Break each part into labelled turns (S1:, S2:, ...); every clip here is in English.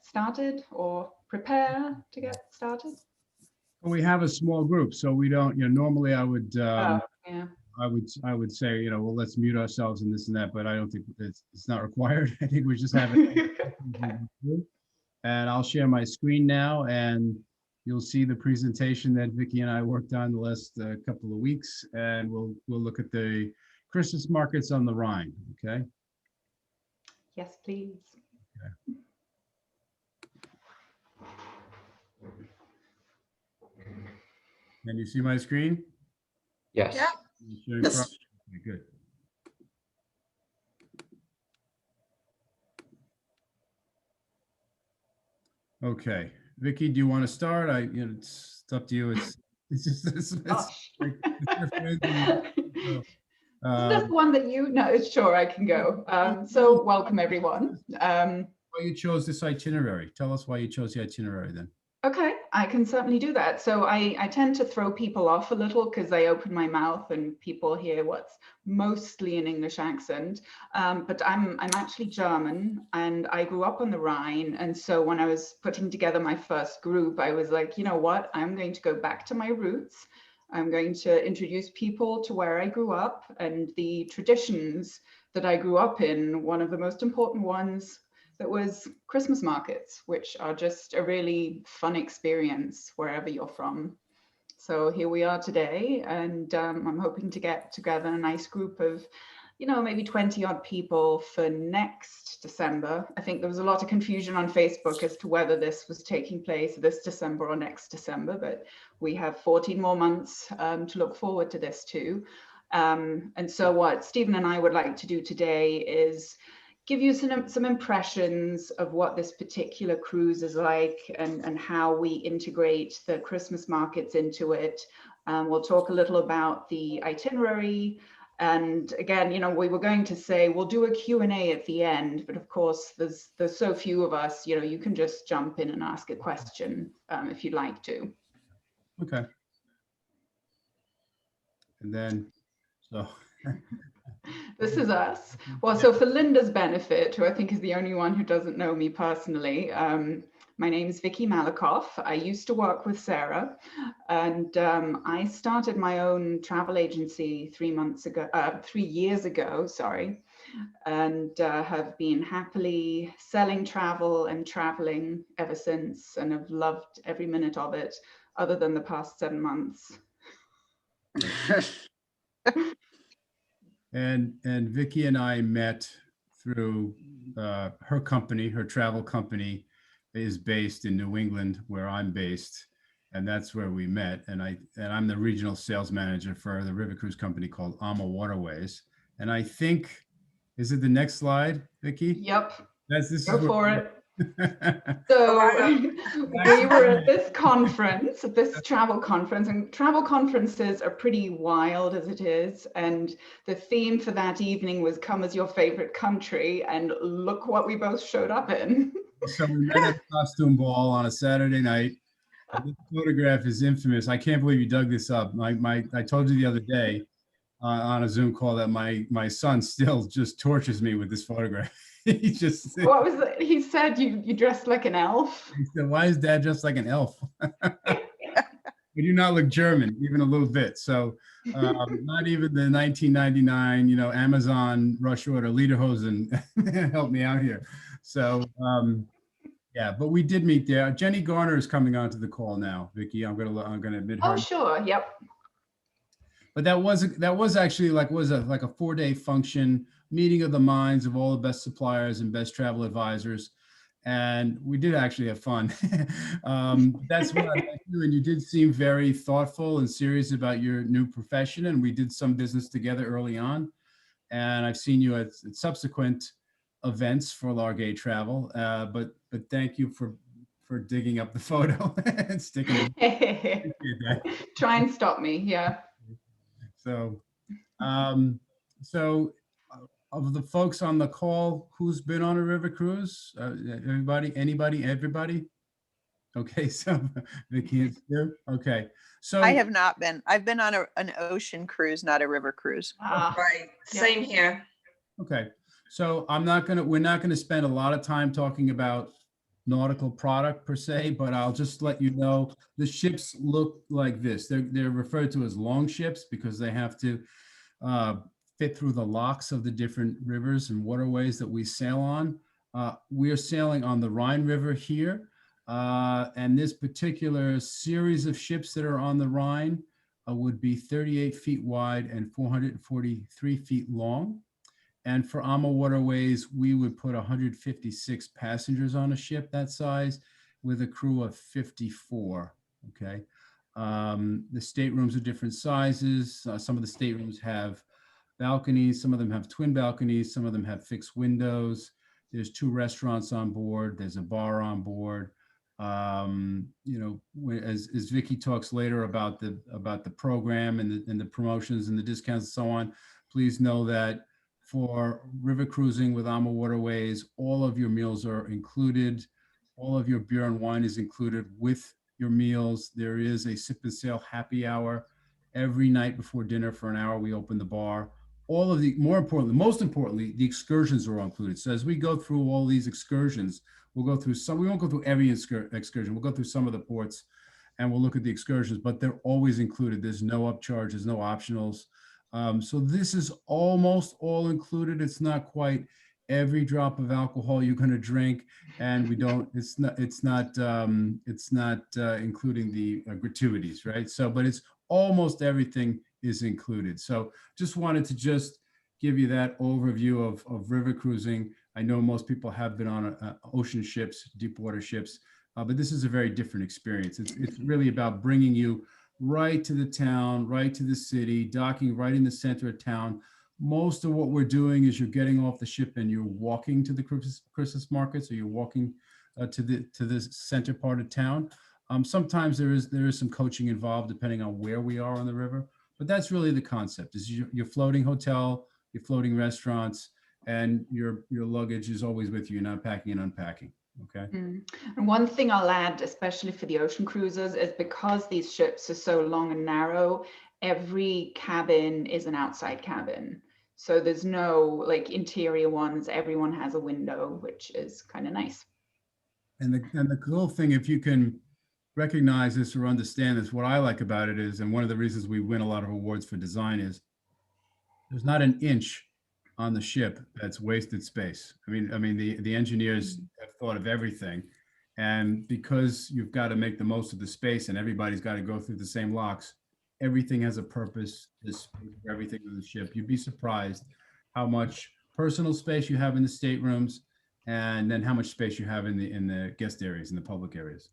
S1: started or prepare to get started?
S2: We have a small group, so we don't, normally I would,
S1: Yeah.
S2: I would say, well, let's mute ourselves and this and that, but I don't think it's not required. I think we just have it. And I'll share my screen now, and you'll see the presentation that Vicky and I worked on the last couple of weeks, and we'll look at the Christmas markets on the Rhine. Okay.
S1: Yes, please.
S2: Okay. Can you see my screen?
S3: Yes.
S4: Yeah.
S2: Yes. Okay, good. Okay, Vicky, do you want to start? It's up to you. It's just like,
S1: Isn't this one that you? No, sure, I can go. So welcome everyone.
S2: Why you chose this itinerary? Tell us why you chose the itinerary then.
S1: Okay, I can certainly do that. So I tend to throw people off a little because I open my mouth and people hear what's mostly an English accent. But I'm actually German and I grew up on the Rhine. And so when I was putting together my first group, I was like, you know what, I'm going to go back to my roots. I'm going to introduce people to where I grew up and the traditions that I grew up in. One of the most important ones that was Christmas markets, which are just a really fun experience wherever you're from. So here we are today, and I'm hoping to get together a nice group of, maybe 20 odd people for next December. I think there was a lot of confusion on Facebook as to whether this was taking place this December or next December, but we have 14 more months to look forward to this too. And so what Stephen and I would like to do today is give you some impressions of what this particular cruise is like and how we integrate the Christmas markets into it. We'll talk a little about the itinerary. And again, we were going to say we'll do a Q&A at the end, but of course there's so few of us, you can just jump in and ask a question if you'd like to.
S2: Okay. And then, so.
S1: This is us. Well, so for Linda's benefit, who I think is the only one who doesn't know me personally, my name is Vicky Malakoff. I used to work with Sarah, and I started my own travel agency 3 years ago, sorry, and have been happily selling travel and traveling ever since, and have loved every minute of it, other than the past 7 months.
S2: And Vicky and I met through her company. Her travel company is based in New England, where I'm based, and that's where we met. And I'm the regional sales manager for the river cruise company called Ama Waterways. And I think, is it the next slide, Vicky?
S1: Yep.
S2: Go
S1: for it. So we were at this conference, this travel conference, and travel conferences are pretty wild as it is. And the theme for that evening was come as your favorite country. And look what we both showed up in.
S2: So we met at a costume ball on a Saturday night. This photograph is infamous. I can't believe you dug this up. I told you the other day on a Zoom call that my son still just tortures me with this photograph. He just,
S1: what was it? He said you dressed like an elf.
S2: He said, "Why is Dad dressed like an elf?" You do not look German, even a little bit. So not even the 1999, Amazon rush order lederhosen helped me out here. So yeah, but we did meet there. Jenny Garner is coming onto the call now, Vicky. I'm gonna admit her.
S1: Oh, sure. Yep.
S2: But that was actually like a 4-day function, meeting of the minds of all the best suppliers and best travel advisors. And we did actually have fun. That's what I like you. And you did seem very thoughtful and serious about your new profession. And we did some business together early on. And I've seen you at subsequent events for Largay Travel. But thank you for digging up the photo and sticking it.
S1: Try and stop me. Yeah.
S2: So, of the folks on the call, who's been on a river cruise? Everybody? Okay, so Vicky is here. Okay, so
S4: I have not been. I've been on an ocean cruise, not a river cruise.
S5: Right, same here.
S2: Okay, so we're not gonna spend a lot of time talking about, nautical product per se, but I'll just let you know the ships look like this. They're referred to as long ships because they have to uh, fit through the locks of the different rivers and waterways that we sail on. We are sailing on the Rhine River here, and this particular series of ships that are on the Rhine would be 38 feet wide and 443 feet long. And for Ama Waterways, we would put 156 passengers on a ship that size with a crew of 54, okay? The staterooms are different sizes. Some of the staterooms have balconies, some of them have twin balconies, some of them have fixed windows. There's 2 restaurants on board, there's a bar on board. You know, as Vicky talks later about the program and the promotions and the discounts and so on, please know that for river cruising with Ama Waterways, all of your meals are included. All of your beer and wine is included with your meals. There is a sip and sail happy hour every night before dinner for an hour. We open the bar. All of the, most importantly, the excursions are all included. So as we go through all these excursions, we'll go through some, we won't go through every excursion. We'll go through some of the ports and we'll look at the excursions, but they're always included. There's no upcharge, there's no optionals. So this is almost all included. It's not quite every drop of alcohol you're going to drink, and we don't. It's not including the gratuities, right? So, but it's almost everything is included. So, just wanted to just give you that overview of river cruising. I know most people have been on ocean ships, deep water ships, but this is a very different experience. It's really about bringing you right to the town, right to the city, docking right in the center of town. Most of what we're doing is you're getting off the ship and you're walking to the Christmas market. So you're walking to the center part of town. Sometimes there is some coaching involved depending on where we are on the river, but that's really the concept is your floating hotel, your floating restaurants, and your luggage is always with you. You're not packing and unpacking. Okay.
S1: And one thing I'll add, especially for the ocean cruisers, is because these ships are so long and narrow, every cabin is an outside cabin. So there's no like interior ones. Everyone has a window, which is kind of nice.
S2: And the cool thing, if you can recognize this or understand this, what I like about it is, and one of the reasons we win a lot of awards for design is there's not an inch on the ship that's wasted space. I mean, the engineers have thought of everything, and because you've got to make the most of the space, and everybody's got to go through the same locks, everything has a purpose. This for everything on the ship. You'd be surprised how much personal space you have in the staterooms, and then how much space you have in the guest areas, in the public areas.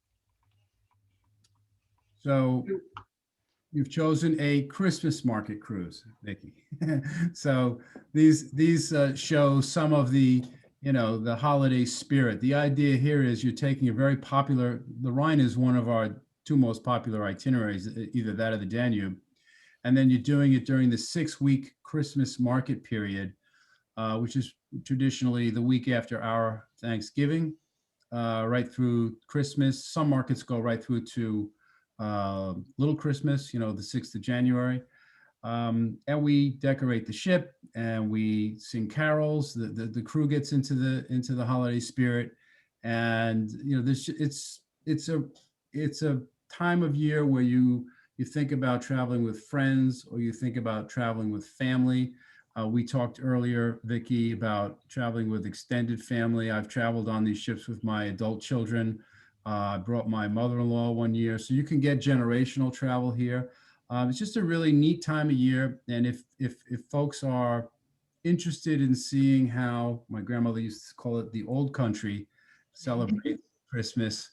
S2: So you've chosen a Christmas market cruise, Nikki. So these show some of the, the holiday spirit. The idea here is you're taking a very popular, the Rhine is one of our 2 most popular itineraries, either that or the Danube. And then you're doing it during the 6-week Christmas market period, which is traditionally the week after our Thanksgiving, right through Christmas. Some markets go right through to Little Christmas, the 6th of January. And we decorate the ship and we sing carols. The crew gets into the holiday spirit. And, it's a time of year where you think about traveling with friends or you think about traveling with family. We talked earlier, Vicky, about traveling with extended family. I've traveled on these ships with my adult children. I brought my mother-in-law one year. So you can get generational travel here. It's just a really neat time of year. And if folks are interested in seeing how my grandmother used to call it the old country celebrate Christmas,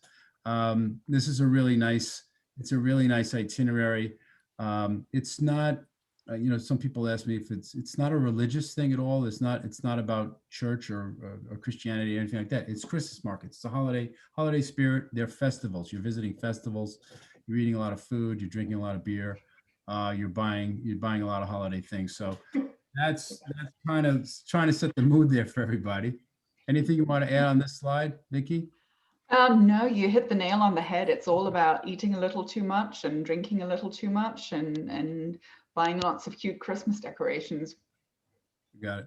S2: this is a really nice itinerary. It's not, some people ask me if it's not a religious thing at all. It's not about church or Christianity or anything like that. It's Christmas markets. It's a holiday spirit. They're festivals. You're visiting festivals. You're eating a lot of food. You're drinking a lot of beer. You're buying a lot of holiday things. So that's kind of trying to set the mood there for everybody. Anything you want to add on this slide, Vicky?
S1: No, you hit the nail on the head. It's all about eating a little too much and drinking a little too much and buying lots of cute Christmas decorations.
S2: You got it.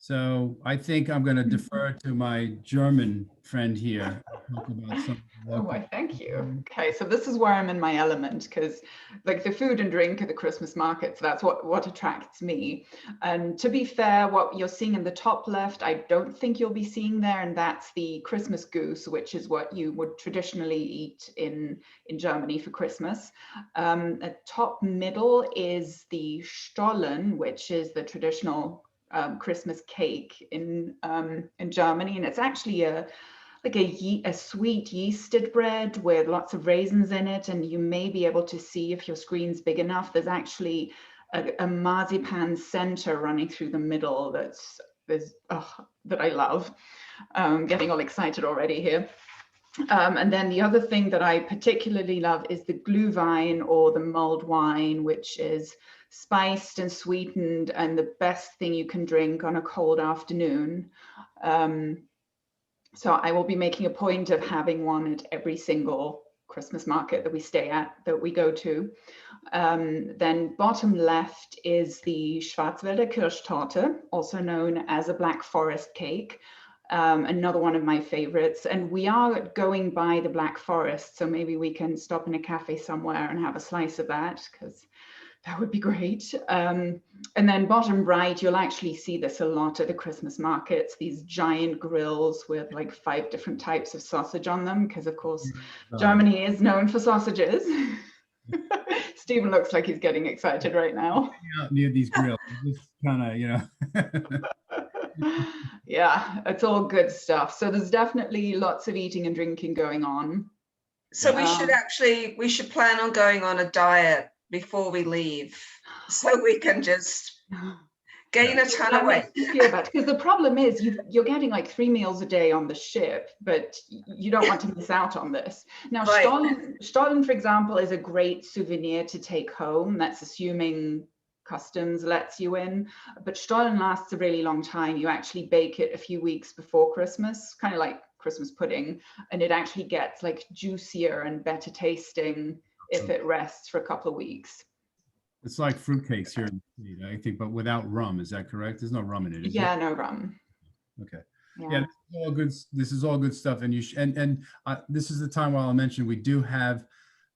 S2: So I think I'm going to defer to my German friend here. Talk about some
S1: Oh,
S2: local.
S1: why, thank you. Okay, so this is where I'm in my element, because like the food and drink at the Christmas markets, that's what attracts me. And to be fair, what you're seeing in the top left, I don't think you'll be seeing there, and that's the Christmas goose, which is what you would traditionally eat in Germany for Christmas. At top middle is the Stollen, which is the traditional Christmas cake in Germany, and it's actually a sweet yeasted bread with lots of raisins in it, and you may be able to see, if your screen's big enough, there's actually a marzipan center running through the middle that I love. Getting all excited already here. And then the other thing that I particularly love is the Glühwein, or the mulled wine, which is spiced and sweetened and the best thing you can drink on a cold afternoon. So I will be making a point of having one at every single Christmas market that we stay at, that we go to. Then bottom left is the Schwarzwälder Kirschtorte, also known as a Black Forest cake. Another one of my favorites. And we are going by the Black Forest, so maybe we can stop in a cafe somewhere and have a slice of that, because that would be great. And then bottom right, you'll actually see this a lot at the Christmas markets, these giant grills with like 5 different types of sausage on them, because of course, Germany is known for sausages. Stephen looks like he's getting excited right now.
S2: Out near these grills, just kind of,
S1: Yeah, it's all good stuff. So there's definitely lots of eating and drinking going on.
S3: So we should plan on going on a diet before we leave, so we can just gain a ton of weight.
S1: Because the problem is you're getting like 3 meals a day on the ship, but you don't want to miss out on this. Now,
S3: Right.
S1: Stollen, for example, is a great souvenir to take home. That's assuming customs lets you in. But Stollen lasts a really long time. You actually bake it a few weeks before Christmas, kind of like Christmas pudding, and it actually gets like juicier and better tasting if it rests for a couple of weeks.
S2: it's like fruitcakes here in the States, I think, but without rum. Is that correct? There's no rum in it. Is
S1: Yeah,
S2: there?
S1: no rum.
S2: Okay.
S1: Yeah.
S2: This is all good. This is all good stuff. And this is the time where I'll mention we do have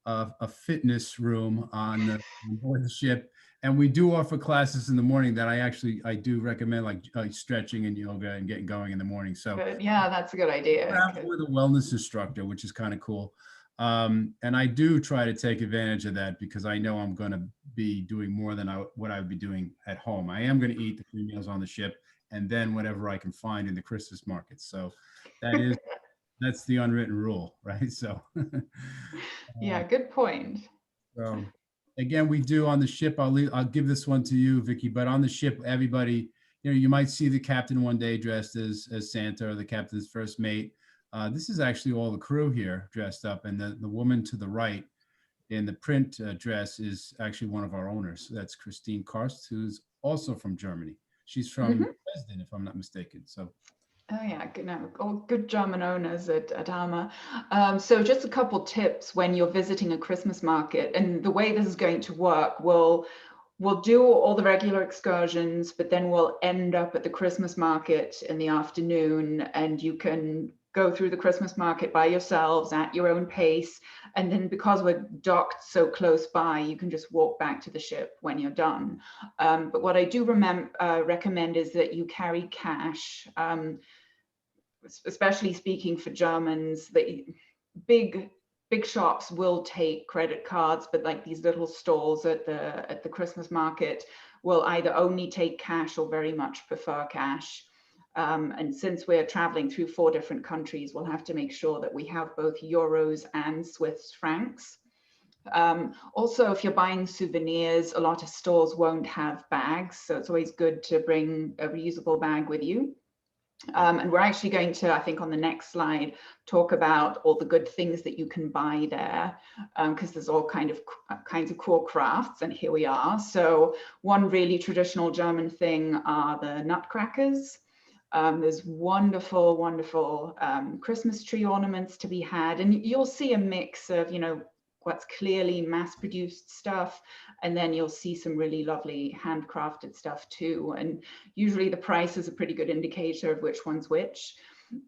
S2: a fitness room on board the ship, and we do offer classes in the morning that I do recommend, like stretching and yoga and getting going in the morning. So
S1: Good. Yeah, that's a good idea.
S2: with a wellness instructor, which is kind of cool. And I do try to take advantage of that, because I know I'm going to be doing more than what I would be doing at home. I am going to eat the 3 meals on the ship, and then whatever I can find in the Christmas market. So that's the unwritten rule, right? So
S1: Yeah, good point.
S2: so again, we do on the ship. I'll give this one to you, Vicky. But on the ship, everybody, you might see the captain one day dressed as Santa, or the captain's first mate. This is actually all the crew here dressed up, and the woman to the right in the print dress is actually one of our owners. That's Christine Karst, who's also from Germany. She's from Dresden, if I'm not mistaken. So.
S1: Oh yeah, all good German owners at Ama. So just a couple tips when you're visiting a Christmas market, and the way this is going to work, we'll do all the regular excursions, but then we'll end up at the Christmas market in the afternoon, and you can go through the Christmas market by yourselves at your own pace. And then because we're docked so close by, you can just walk back to the ship when you're done. But what I do recommend is that you carry cash, especially speaking for Germans. The big shops will take credit cards, but like these little stalls at the Christmas market will either only take cash or very much prefer cash. And since we're traveling through 4 different countries, we'll have to make sure that we have both euros and Swiss francs. Also, if you're buying souvenirs, a lot of stores won't have bags, so it's always good to bring a reusable bag with you. And we're actually going to, I think on the next slide, talk about all the good things that you can buy there, because there's all kinds of cool crafts, and here we are. So one really traditional German thing are the nutcrackers. There's wonderful Christmas tree ornaments to be had, and you'll see a mix of, what's clearly mass-produced stuff, and then you'll see some really lovely handcrafted stuff too. And usually the price is a pretty good indicator of which one's which.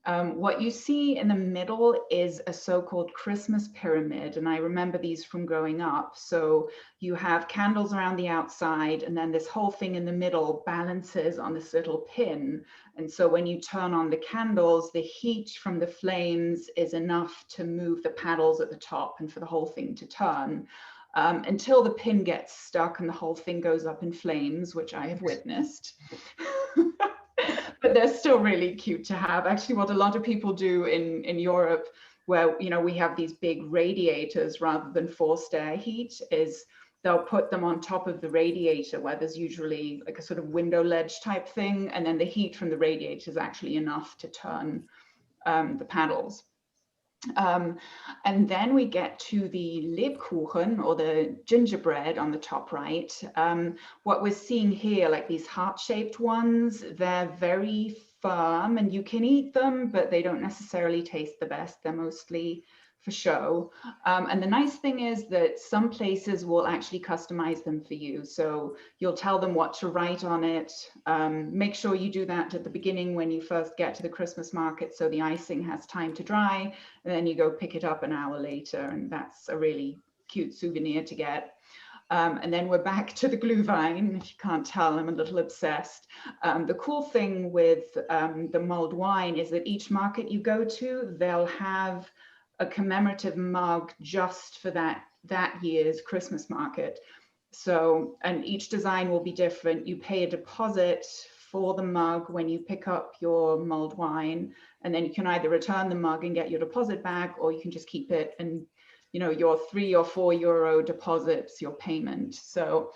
S1: What you see in the middle is a so-called Christmas pyramid, and I remember these from growing up. So you have candles around the outside, and then this whole thing in the middle balances on this little pin. And so when you turn on the candles, the heat from the flames is enough to move the paddles at the top and for the whole thing to turn. Until the pin gets stuck and the whole thing goes up in flames, which I have witnessed. But they're still really cute to have. Actually, what a lot of people do in Europe, where we have these big radiators rather than forced air heat, is they'll put them on top of the radiator where there's usually like a sort of window ledge type thing, and then the heat from the radiator is actually enough to turn the paddles. And then we get to the Lebkuchen, or the gingerbread on the top right. What we're seeing here, like these heart-shaped ones, they're very firm and you can eat them, but they don't necessarily taste the best. They're mostly for show. And the nice thing is that some places will actually customize them for you. So you'll tell them what to write on it. Make sure you do that at the beginning when you first get to the Christmas market, so the icing has time to dry, and then you go pick it up an hour later, and that's a really cute souvenir to get. And then we're back to the Glühwein. If you can't tell, I'm a little obsessed. The cool thing with the mulled wine is that each market you go to, they'll have a commemorative mug just for that year's Christmas market. So, and each design will be different. You pay a deposit for the mug when you pick up your mulled wine, and then you can either return the mug and get your deposit back, or you can just keep it, and your €3 or €4 deposits your payment. So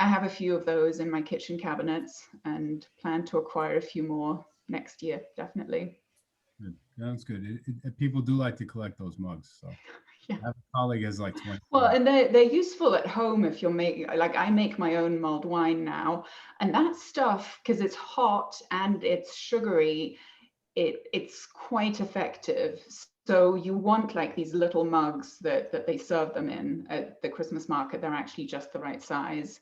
S1: I have a few of those in my kitchen cabinets and plan to acquire a few more next year, definitely.
S2: Good. Sounds good. People do like to collect those mugs. So
S1: Yeah.
S2: I have a colleague has like 20.
S1: Well, and they're useful at home if you're making, like I make my own mulled wine now, and that stuff, because it's hot and it's sugary, it's quite effective. So you want like these little mugs that they serve them in at the Christmas market. They're actually just the right size.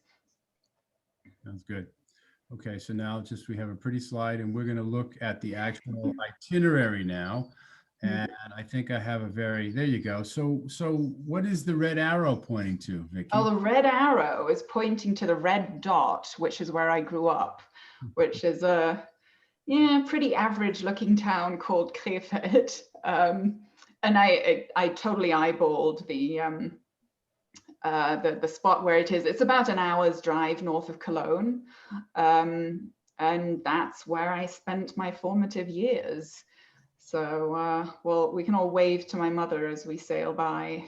S2: Sounds good. Okay, so now we have a pretty slide, and we're going to look at the actual itinerary now. And I think I have there you go. So what is the red arrow pointing to, Vicky?
S1: Oh, the red arrow is pointing to the red dot, which is where I grew up, which is a pretty average looking town called Krefeld. And I totally eyeballed the spot where it is. It's about an hour's drive north of Cologne. And that's where I spent my formative years. So, well, we can all wave to my mother as we sail by.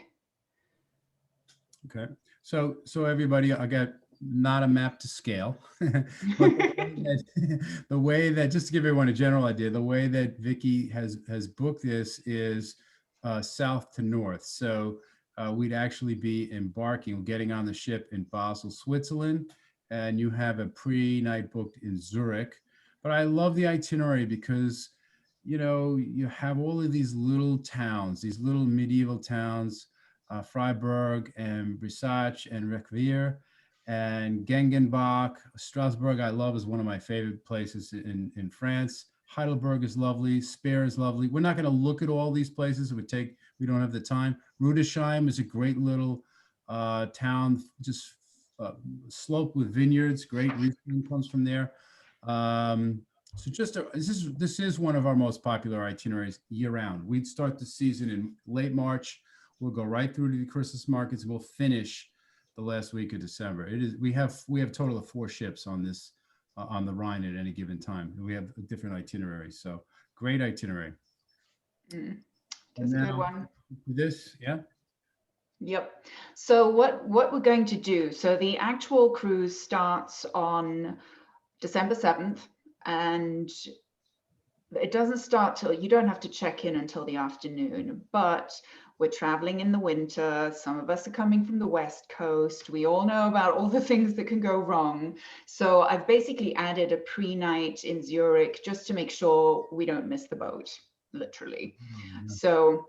S2: Okay. So everybody, I got not a map to scale, but the way that, just to give everyone a general idea, the way that Vicky has booked this is south to north. So we'd actually be getting on the ship in Basel, Switzerland, and you have a pre-night booked in Zurich. But I love the itinerary because, you have all of these little towns, these little medieval towns, Freiburg and Brisach and Requeir and Gengenbach. Strasbourg I love, is one of my favorite places in France. Heidelberg is lovely. Speyer is lovely. We're not going to look at all these places. We don't have the time. Rudesheim is a great little town, just sloped with vineyards. Great Riesling comes from there. So this is one of our most popular itineraries year round. We'd start the season in late March. We'll go right through to the Christmas markets. We'll finish the last week of December. We have a total of 4 ships on this on the Rhine at any given time. We have different itineraries. So great itinerary.
S1: That's a good one.
S2: This, yeah.
S1: Yep. So what we're going to do, so the actual cruise starts on December 7th, and it doesn't start till, you don't have to check in until the afternoon, but we're traveling in the winter. Some of us are coming from the West Coast. We all know about all the things that can go wrong. So I've basically added a pre-night in Zurich just to make sure we don't miss the boat, literally. So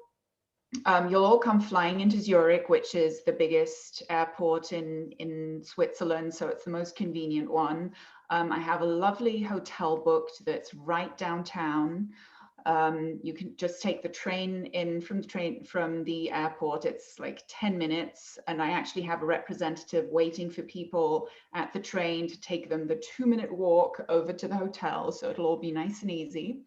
S1: You'll all come flying into Zurich, which is the biggest airport in Switzerland, so it's the most convenient one. I have a lovely hotel booked that's right downtown. You can just take the train in from the airport. It's like 10 minutes, and I actually have a representative waiting for people at the train to take them the 2-minute walk over to the hotel, so it'll all be nice and easy.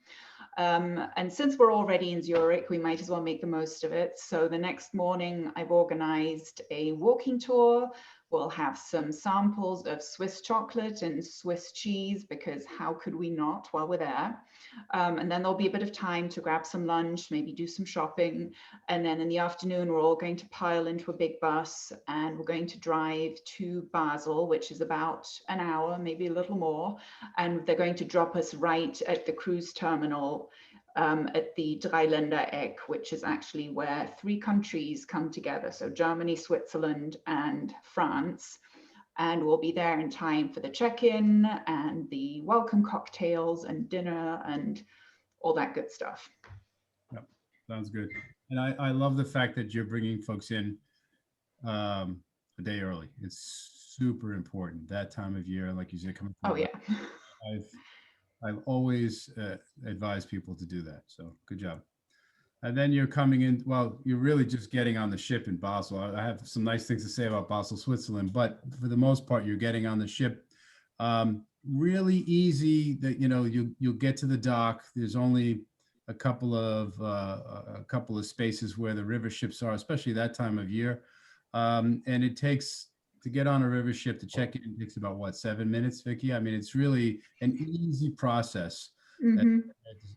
S1: And since we're already in Zurich, we might as well make the most of it. So the next morning, I've organized a walking tour. We'll have some samples of Swiss chocolate and Swiss cheese, because how could we not while we're there? And then there'll be a bit of time to grab some lunch, maybe do some shopping. And then in the afternoon, we're all going to pile into a big bus, and we're going to drive to Basel, which is about an hour, maybe a little more. And they're going to drop us right at the cruise terminal at the Dreiländereck, which is actually where 3 countries come together. So Germany, Switzerland, and France. And we'll be there in time for the check-in and the welcome cocktails and dinner and all that good stuff.
S2: Yep, sounds good. And I love the fact that you're bringing folks in a day early. It's super important that time of year, like you said. Coming from I've always advised people to do that. So good job. And then you're coming in, well, you're really just getting on the ship in Basel. I have some nice things to say about Basel, Switzerland, but for the most part, you're getting on the ship. Really easy that, you'll get to the dock. There's only a couple of spaces where the river ships are, especially that time of year. And it takes, to get on a river ship, to check in, it takes about what, 7 minutes, Vicky? I mean, it's really an easy process.
S1: Mm-hmm.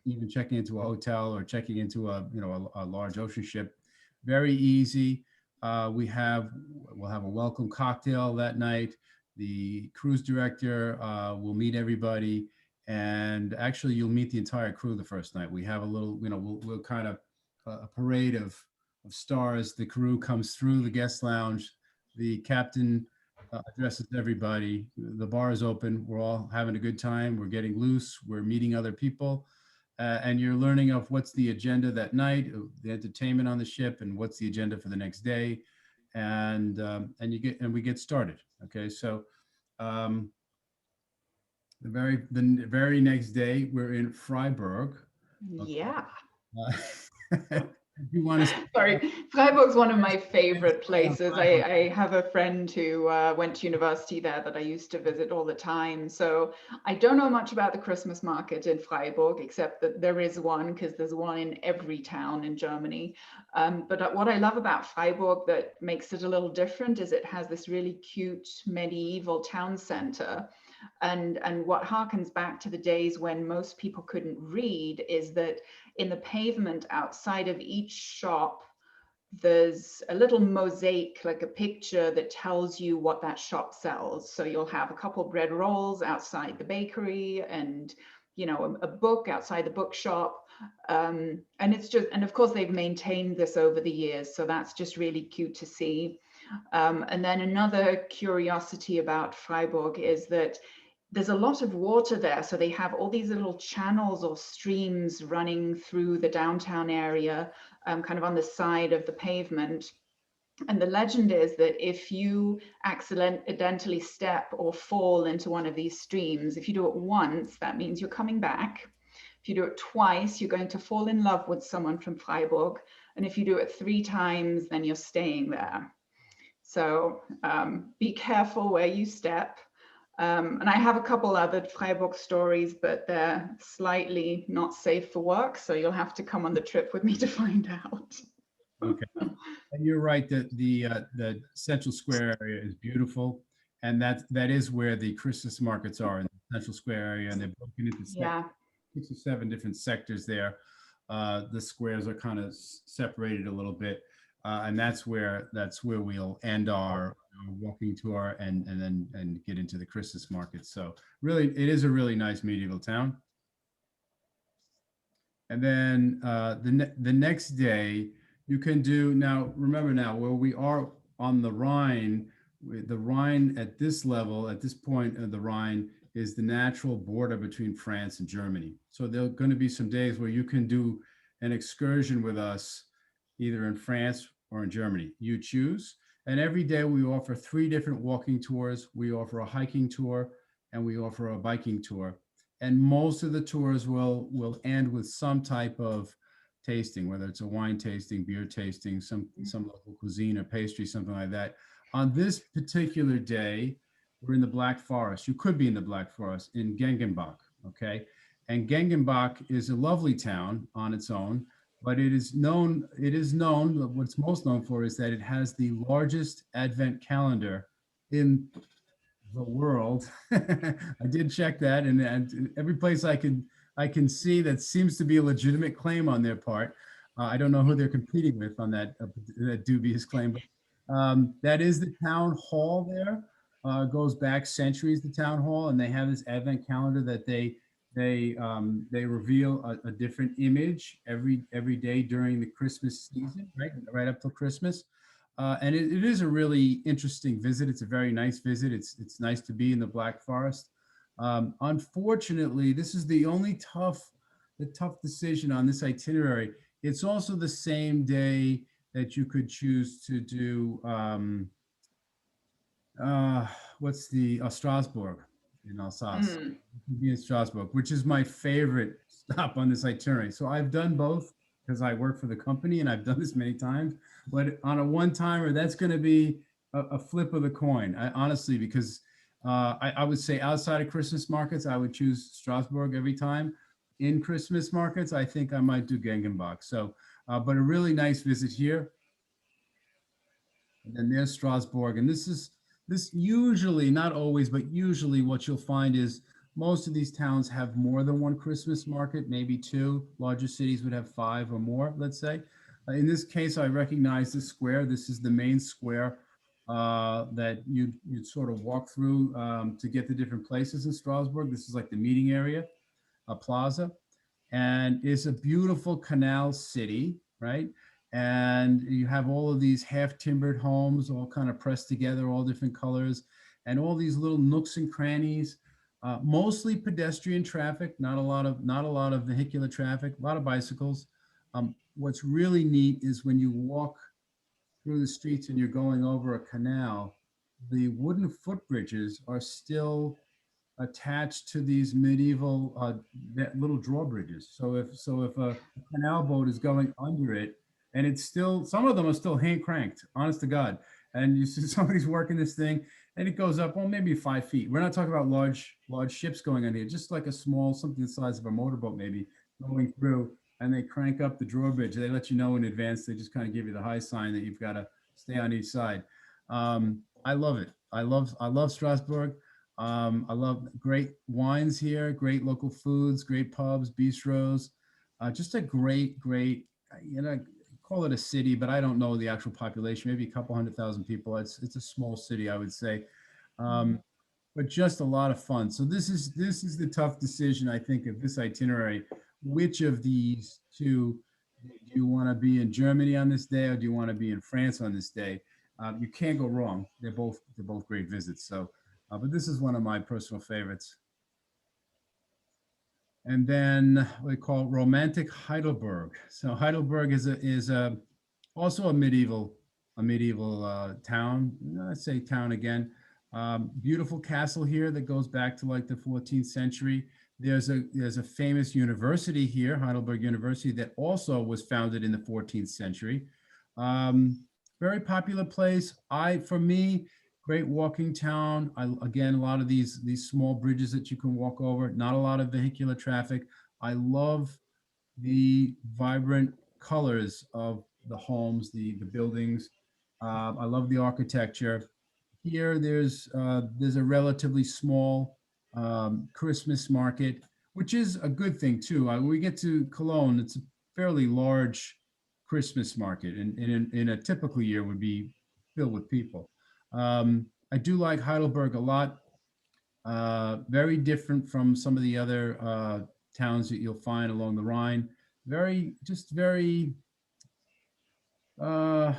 S2: Even checking into a hotel or checking into a large ocean ship, very easy. We'll have a welcome cocktail that night. The cruise director will meet everybody, and actually you'll meet the entire crew the first night. We have a little, we'll kind of a parade of stars. The crew comes through the guest lounge. The captain addresses everybody. The bar is open. We're all having a good time. We're getting loose. We're meeting other people. And you're learning of what's the agenda that night, the entertainment on the ship, and what's the agenda for the next day. And we get started. Okay. So the very next day, we're in Freiburg. Okay.
S1: Yeah.
S2: You want to
S1: Sorry, Freiburg's one of my favorite places. I have a friend who went to university there that I used to visit all the time. So I don't know much about the Christmas market in Freiburg, except that there is one, because there's one in every town in Germany. But what I love about Freiburg that makes it a little different is it has this really cute medieval town center. And what harkens back to the days when most people couldn't read is that in the pavement outside of each shop, there's a little mosaic, like a picture that tells you what that shop sells. So you'll have a couple bread rolls outside the bakery, and a book outside the bookshop. And of course they've maintained this over the years, so that's just really cute to see. And then another curiosity about Freiburg is that there's a lot of water there. So they have all these little channels or streams running through the downtown area, kind of on the side of the pavement. And the legend is that if you accidentally step or fall into one of these streams, if you do it once, that means you're coming back. If you do it twice, you're going to fall in love with someone from Freiburg. And if you do it 3 times, then you're staying there. So be careful where you step. And I have a couple other Freiburg stories, but they're slightly not safe for work. So you'll have to come on the trip with me to find out.
S2: Okay. And you're right that the Central Square area is beautiful. And that is where the Christmas markets are, in the Central Square area. And they're broken into 6 or 7 different sectors there. The squares are kind of separated a little bit. And that's where we'll end our walking tour and then get into the Christmas market. So really, it is a really nice medieval town. And then the next day you can do, now remember now where we are on the Rhine at this level, at this point of the Rhine, is the natural border between France and Germany. So there are going to be some days where you can do an excursion with us, either in France or in Germany. You choose. And every day we offer 3 different walking tours. We offer a hiking tour and we offer a biking tour. And most of the tours will end with some type of tasting, whether it's a wine tasting, beer tasting, some local cuisine or pastry, something like that. On this particular day, we're in the Black Forest. You could be in the Black Forest in Gengenbach, okay? And Gengenbach is a lovely town on its own, but it is known, what's most known for is that it has the largest Advent calendar in the world. I did check that, and every place I can see that seems to be a legitimate claim on their part. I don't know who they're competing with on that dubious claim, but that is the town hall there. Goes back centuries, the town hall, and they have this Advent calendar that they reveal a different image every day during the Christmas season, right up till Christmas. And it is a really interesting visit. It's a very nice visit. It's nice to be in the Black Forest. Unfortunately, this is the tough decision on this itinerary. It's also the same day that you could choose to do Strasbourg in Alsace. Be in Strasbourg, which is my favorite stop on this itinerary. So I've done both because I work for the company and I've done this many times. But on a one-timer, that's going to be a flip of the coin. Honestly, because I would say outside of Christmas markets, I would choose Strasbourg every time. In Christmas markets, I think I might do Gengenbach. So, but a really nice visit here. And then there's Strasbourg, and this usually, not always, but usually what you'll find is most of these towns have more than one Christmas market, maybe 2. Larger cities would have 5 or more, let's say. In this case, I recognize this square. This is the main square that you'd sort of walk through to get to different places in Strasbourg. This is like the meeting area, a plaza, and it's a beautiful canal city, right? And you have all of these half-timbered homes, all kind of pressed together, all different colors, and all these little nooks and crannies. Mostly pedestrian traffic, not a lot of vehicular traffic, a lot of bicycles. What's really neat is when you walk through the streets and you're going over a canal, the wooden footbridges are still attached to these medieval little drawbridges. So if a canal boat is going under it, and it's still, some of them are still hand cranked, honest to God. And you see somebody's working this thing, and it goes up, well, maybe 5 feet. We're not talking about large ships going on here, just like a small, something the size of a motorboat maybe going through, and they crank up the drawbridge. They let you know in advance. They just kind of give you the high sign that you've got to stay on each side. I love it. I love Strasbourg. I love great wines here, great local foods, great pubs, bistros, just a great, call it a city, but I don't know the actual population, maybe a couple 100,000 people. It's a small city, I would say, but just a lot of fun. So this is the tough decision, I think, of this itinerary. Which of these 2 do you want to be in Germany on this day, or do you want to be in France on this day? You can't go wrong. They're both great visits. So, but this is one of my personal favorites. And then we call Romantic Heidelberg. So Heidelberg is also a medieval town. I say town again. Beautiful castle here that goes back to like the 14th century. There's a famous university here, Heidelberg University, that also was founded in the 14th century. Very popular place. For me, great walking town. Again, a lot of these small bridges that you can walk over, not a lot of vehicular traffic. I love the vibrant colors of the homes, the buildings. I love the architecture. Here, there's a relatively small Christmas market, which is a good thing too. When we get to Cologne, it's a fairly large Christmas market, and in a typical year would be filled with people. I do like Heidelberg a lot. Very different from some of the other towns that you'll find along the Rhine.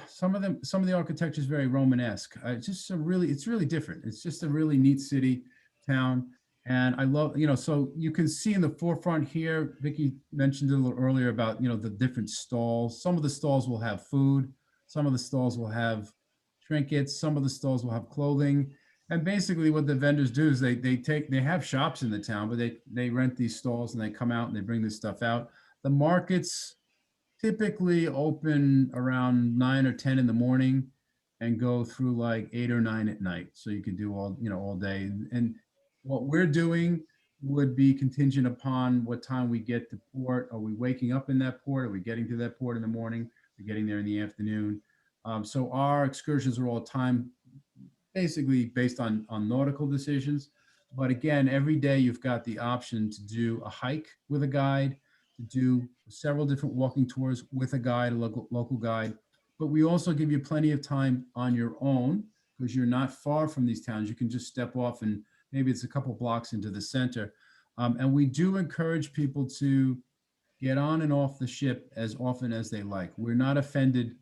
S2: Some of the architecture is very Romanesque. It's really different. It's just a really neat city, town. And I love, so you can see in the forefront here, Vicky mentioned it a little earlier about, the different stalls. Some of the stalls will have food. Some of the stalls will have trinkets. Some of the stalls will have clothing. And basically what the vendors do is they have shops in the town, but they rent these stalls and they come out and they bring this stuff out. The markets typically open around 9 or 10 in the morning and go through like 8 or 9 at night. So you can do all day. And what we're doing would be contingent upon what time we get to port. Are we waking up in that port? Are we getting to that port in the morning? We're getting there in the afternoon. So our excursions are all time basically based on nautical decisions. But again, every day you've got the option to do a hike with a guide, to do several different walking tours with a guide, a local guide. But we also give you plenty of time on your own because you're not far from these towns. You can just step off and maybe it's a couple blocks into the center. And we do encourage people to get on and off the ship as often as they like. We're not offended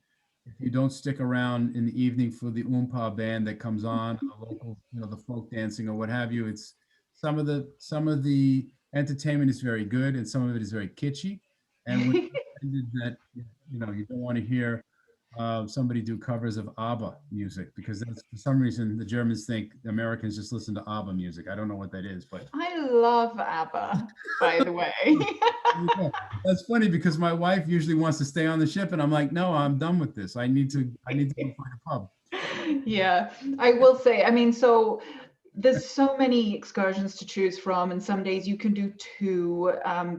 S2: if you don't stick around in the evening for the oompa band that comes on, the local, the folk dancing or what have you. It's some of the entertainment is very good and some of it is very kitschy. And we're offended that, you don't want to hear somebody do covers of ABBA music because that's, for some reason the Germans think Americans just listen to ABBA music. I don't know what that is, but
S1: I love ABBA, by the way.
S2: yeah, that's funny because my wife usually wants to stay on the ship and I'm like, no, I'm done with this. I need to go find a pub.
S1: Yeah, I will say, I mean, so there's so many excursions to choose from, and some days you can do two,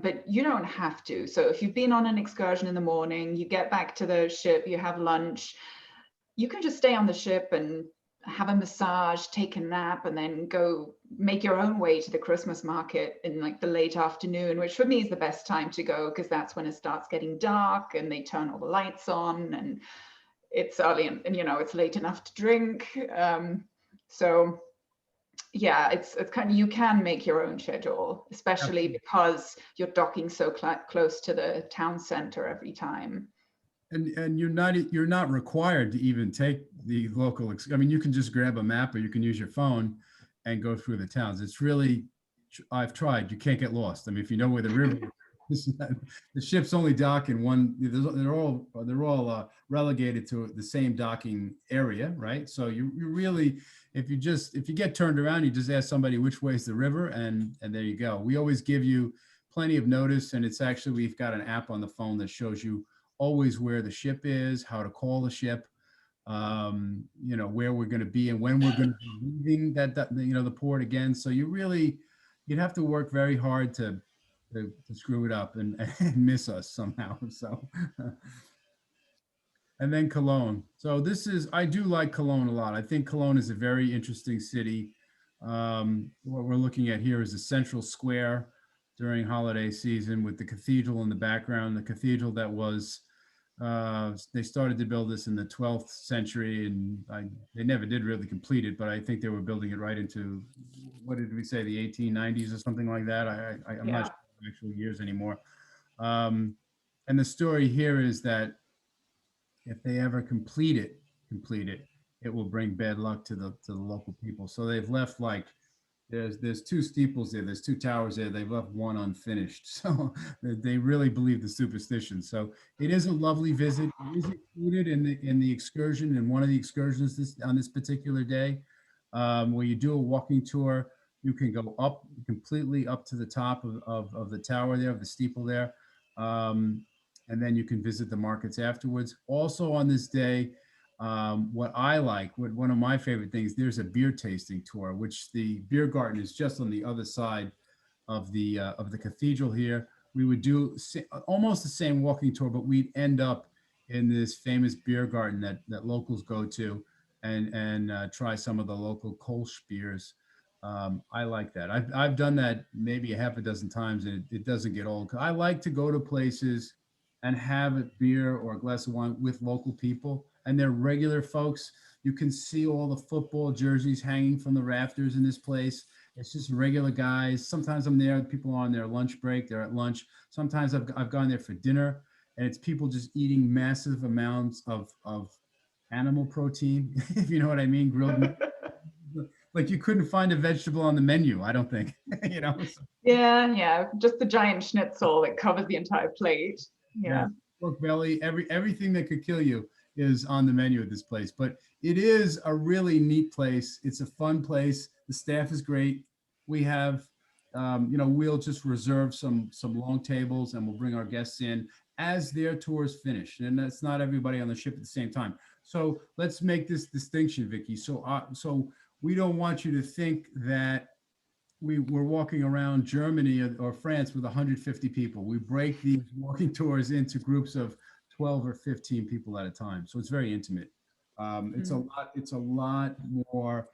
S1: but you don't have to. So if you've been on an excursion in the morning, you get back to the ship, you have lunch, you can just stay on the ship and have a massage, take a nap, and then go make your own way to the Christmas market in like the late afternoon, which for me is the best time to go because that's when it starts getting dark and they turn all the lights on and it's early and it's late enough to drink. So yeah, it's kind of, you can make your own schedule, especially because you're docking so close to the town center every time.
S2: And you're not required to even take the local. I mean, you can just grab a map or you can use your phone and go through the towns. It's really, I've tried. You can't get lost. I mean, if you know where the river is, the ships only dock in one. They're all relegated to the same docking area, right? So you really, if you get turned around, you just ask somebody which way is the river, and there you go. We always give you plenty of notice, and it's actually, we've got an app on the phone that shows you always where the ship is, how to call the ship, where we're going to be and when we're going to be leaving the port again. So you'd have to work very hard to screw it up and miss us somehow. So, and then Cologne. So I do like Cologne a lot. I think Cologne is a very interesting city. What we're looking at here is a central square during holiday season with the cathedral in the background, the cathedral that was, they started to build this in the 12th century and they never did really complete it, but I think they were building it right into, what did we say, the 1890s or something like that? I'm not sure the actual years anymore. And the story here is that if they ever complete it, it will bring bad luck to the local people. So they've left like, there's two steeples there, there's two towers there, they've left one unfinished. So they really believe the superstition. So it is a lovely visit. It is included in the excursion, in one of the excursions on this particular day, where you do a walking tour. You can go up completely up to the top of the tower there, of the steeple there. And then you can visit the markets afterwards. Also on this day, what one of my favorite things, there's a beer tasting tour, which the beer garden is just on the other side of the cathedral here. We would do almost the same walking tour, but we'd end up in this famous beer garden that locals go to and try some of the local Kolsch beers. I like that. I've done that maybe a half a dozen times and it doesn't get old. I like to go to places and have a beer or a glass of wine with local people. And they're regular folks. You can see all the football jerseys hanging from the rafters in this place. It's just regular guys. Sometimes I'm there, people are on their lunch break, they're at lunch. Sometimes I've gone there for dinner and it's people just eating massive amounts of animal protein, if you know what I mean, grilled meat. like you couldn't find a vegetable on the menu, I don't think, you know? So,
S1: Yeah, just the giant schnitzel that covers the entire plate.
S2: yeah,
S1: Yeah.
S2: pork belly, everything that could kill you is on the menu at this place. But it is a really neat place. It's a fun place. The staff is great. We have, we'll just reserve some long tables and we'll bring our guests in as their tours finish. And that's not everybody on the ship at the same time. So let's make this distinction, Vicky. So we don't want you to think that we were walking around Germany or France with 150 people. We break these walking tours into groups of 12 or 15 people at a time. So it's very intimate. It's a lot more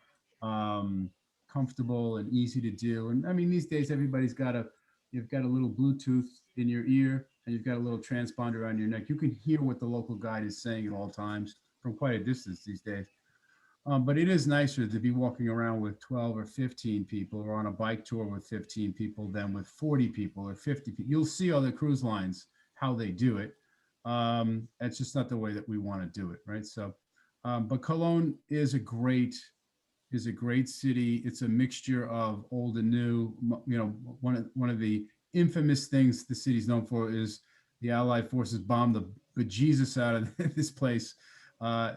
S2: comfortable and easy to do. And I mean, these days, you've got a little Bluetooth in your ear and you've got a little transponder around your neck. You can hear what the local guide is saying at all times from quite a distance these days. But it is nicer to be walking around with 12 or 15 people or on a bike tour with 15 people than with 40 people or 50 people. You'll see other cruise lines, how they do it. It's just not the way that we want to do it, right? So, but Cologne is a great city. It's a mixture of old and new. You know, one of the infamous things the city's known for is the Allied forces bombed the bejesus out of this place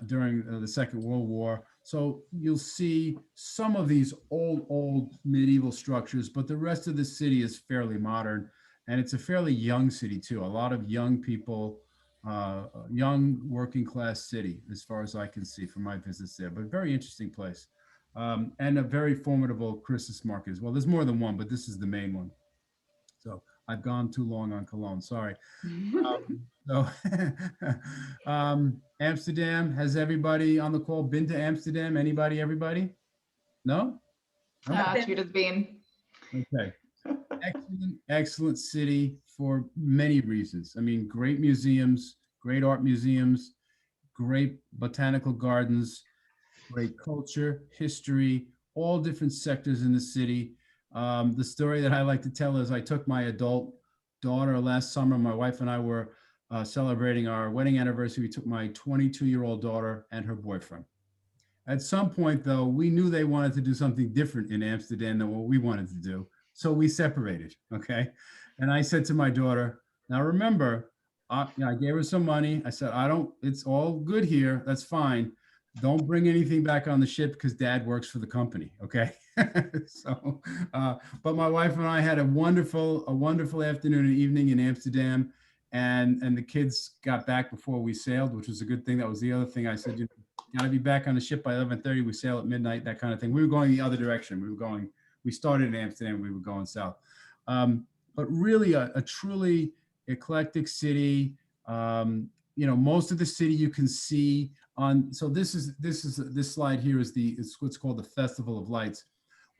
S2: during the Second World War. So you'll see some of these old medieval structures, but the rest of the city is fairly modern, and it's a fairly young city too. A lot of young people, young working class city, as far as I can see from my visits there. But very interesting place, and a very formidable Christmas market as well. There's more than one, but this is the main one. So I've gone too long on Cologne. Sorry. So Amsterdam, has everybody on the call been to Amsterdam? Anybody, everybody? No? Okay.
S1: Judah's been.
S2: Okay. Excellent city for many reasons. I mean, great museums, great art museums, great botanical gardens, great culture, history, all different sectors in the city. The story that I like to tell is I took my adult daughter last summer. My wife and I were celebrating our wedding anniversary. We took my 22-year-old daughter and her boyfriend. At some point, though, we knew they wanted to do something different in Amsterdam than what we wanted to do. So we separated, okay? And I said to my daughter, now remember, I gave her some money. I said, it's all good here. That's fine. Don't bring anything back on the ship because dad works for the company, okay? So, but my wife and I had a wonderful afternoon and evening in Amsterdam, and the kids got back before we sailed, which was a good thing. That was the other thing I said, you gotta be back on the ship by 11:30. We sail at midnight, that kind of thing. We were going the other direction. We started in Amsterdam, we were going south. But really a truly eclectic city. Most of the city you can see on, so this slide here is what's called the Festival of Lights.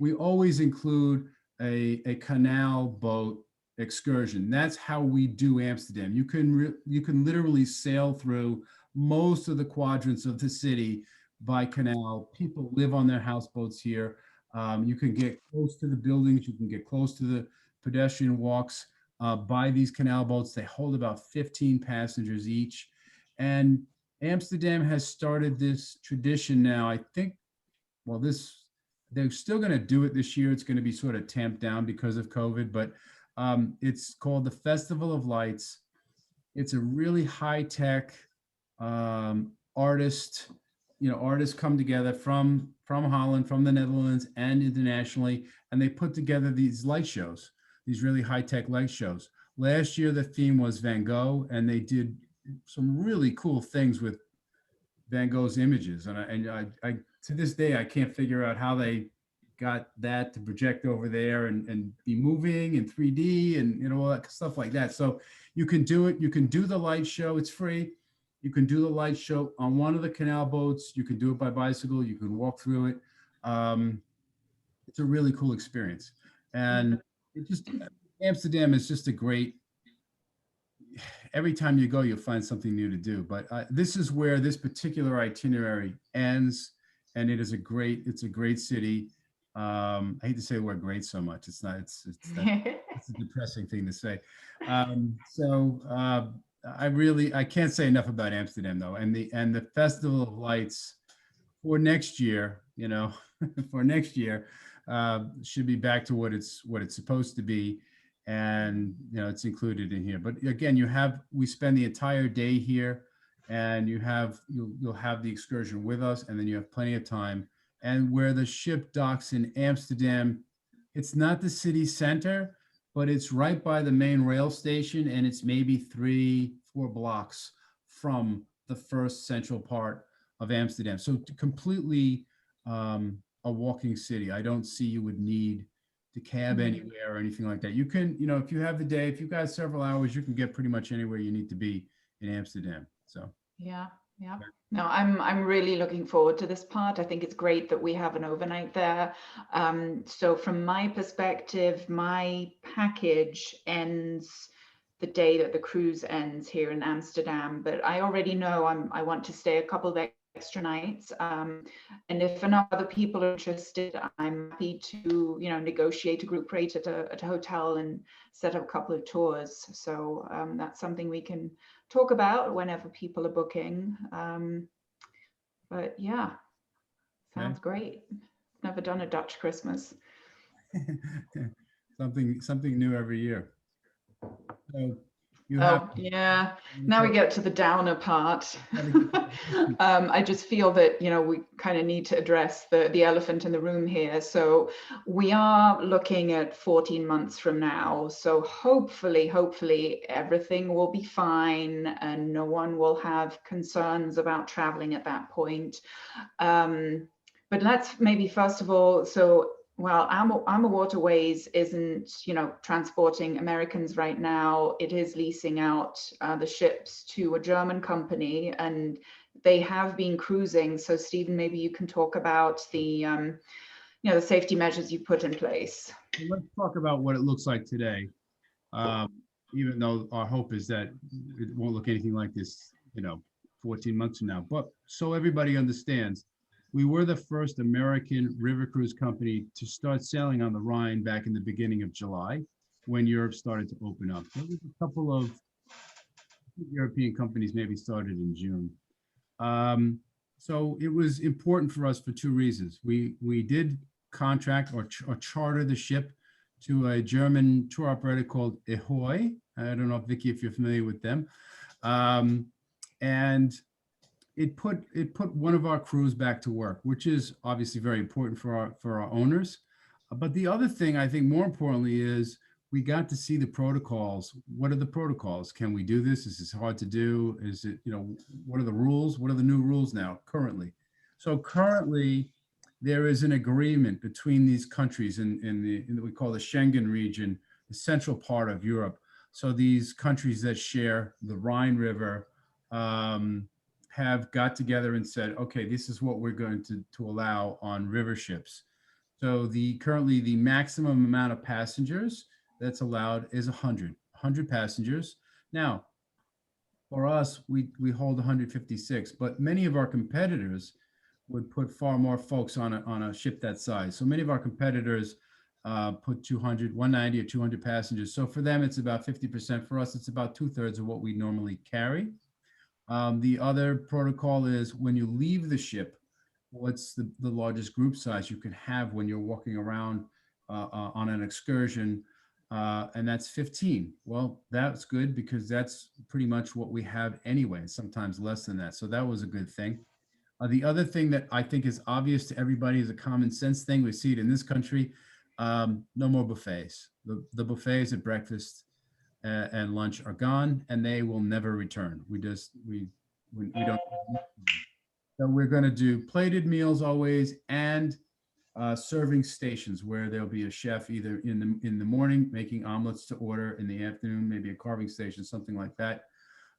S2: We always include a canal boat excursion. That's how we do Amsterdam. You can literally sail through most of the quadrants of the city by canal. People live on their houseboats here. You can get close to the buildings. You can get close to the pedestrian walks by these canal boats. They hold about 15 passengers each. And Amsterdam has started this tradition now. I think, they're still going to do it this year. It's going to be sort of tamped down because of COVID, but it's called the Festival of Lights. It's a really high-tech artists come together from Holland, from the Netherlands, and internationally, and they put together these light shows, these really high-tech light shows. Last year, the theme was Van Gogh, and they did some really cool things with Van Gogh's images. And I to this day, I can't figure out how they got that to project over there and be moving in 3D and all that stuff like that. So you can do it. You can do the light show. It's free. You can do the light show on one of the canal boats. You can do it by bicycle. You can walk through it. It's a really cool experience. And Amsterdam is just a great, every time you go, you'll find something new to do. But this is where this particular itinerary ends. And it's a great city. I hate to say the word great so much. It's not, it's a depressing thing to say. I can't say enough about Amsterdam though. And the Festival of Lights for next year, for next year, should be back to what it's supposed to be, and it's included in here. But again, we spend the entire day here, and you'll have the excursion with us, and then you have plenty of time. And where the ship docks in Amsterdam, it's not the city center, but it's right by the main rail station, and it's maybe 3-4 blocks from the first central part of Amsterdam. So completely a walking city. I don't see you would need to cab anywhere or anything like that. You can, if you have the day, if you've got several hours, you can get pretty much anywhere you need to be in Amsterdam. So
S1: yeah. No, I'm really looking forward to this part. I think it's great that we have an overnight there. So from my perspective, my package ends the day that the cruise ends here in Amsterdam, but I already know I want to stay a couple of extra nights. And if enough other people are interested, I'm happy to, negotiate a group rate at a hotel and set up a couple of tours. So that's something we can talk about whenever people are booking. But yeah, sounds great. Never done a Dutch Christmas.
S2: something new every year. So
S1: yeah. Now we get to the downer part. I just feel that, we kind of need to address the elephant in the room here. So we are looking at 14 months from now. So hopefully everything will be fine and no one will have concerns about traveling at that point. But let's maybe first of all, Ama Waterways isn't, transporting Americans right now. It is leasing out the ships to a German company, and they have been cruising. So, Stephen, maybe you can talk about the, the safety measures you put in place.
S2: Let's talk about what it looks like today. Even though our hope is that it won't look anything like this, 14 months from now. But so everybody understands, we were the first American river cruise company to start sailing on the Rhine back in the beginning of July, when Europe started to open up. There was a couple of European companies maybe started in June. So it was important for us for two reasons. We did contract or charter the ship to a German tour operator called Ahoy. I don't know, Vicky, if you're familiar with them. And it put one of our crews back to work, which is obviously very important for our owners. But the other thing, I think more importantly, is we got to see the protocols. What are the protocols? Can we do this? Is this hard to do? Is it, what are the rules? What are the new rules now currently? So currently there is an agreement between these countries in we call the Schengen region, the central part of Europe. So these countries that share the Rhine River, have got together and said, okay, this is what we're going to allow on river ships. So currently the maximum amount of passengers that's allowed is 100 passengers. Now, for us, we hold 156, but many of our competitors would put far more folks on a ship that size. So many of our competitors put 200, 190 or 200 passengers. So for them, it's about 50%. For us, it's about 2/3 of what we normally carry. The other protocol is when you leave the ship, what's the largest group size you can have when you're walking around on an excursion, and that's 15. Well, that's good because that's pretty much what we have anyway, sometimes less than that. So that was a good thing. The other thing that I think is obvious to everybody is a common sense thing. We see it in this country. No more buffets. The buffets at breakfast and lunch are gone, and they will never return. We don't. So we're going to do plated meals always, and serving stations where there'll be a chef either in the morning making omelets to order, in the afternoon maybe a carving station, something like that.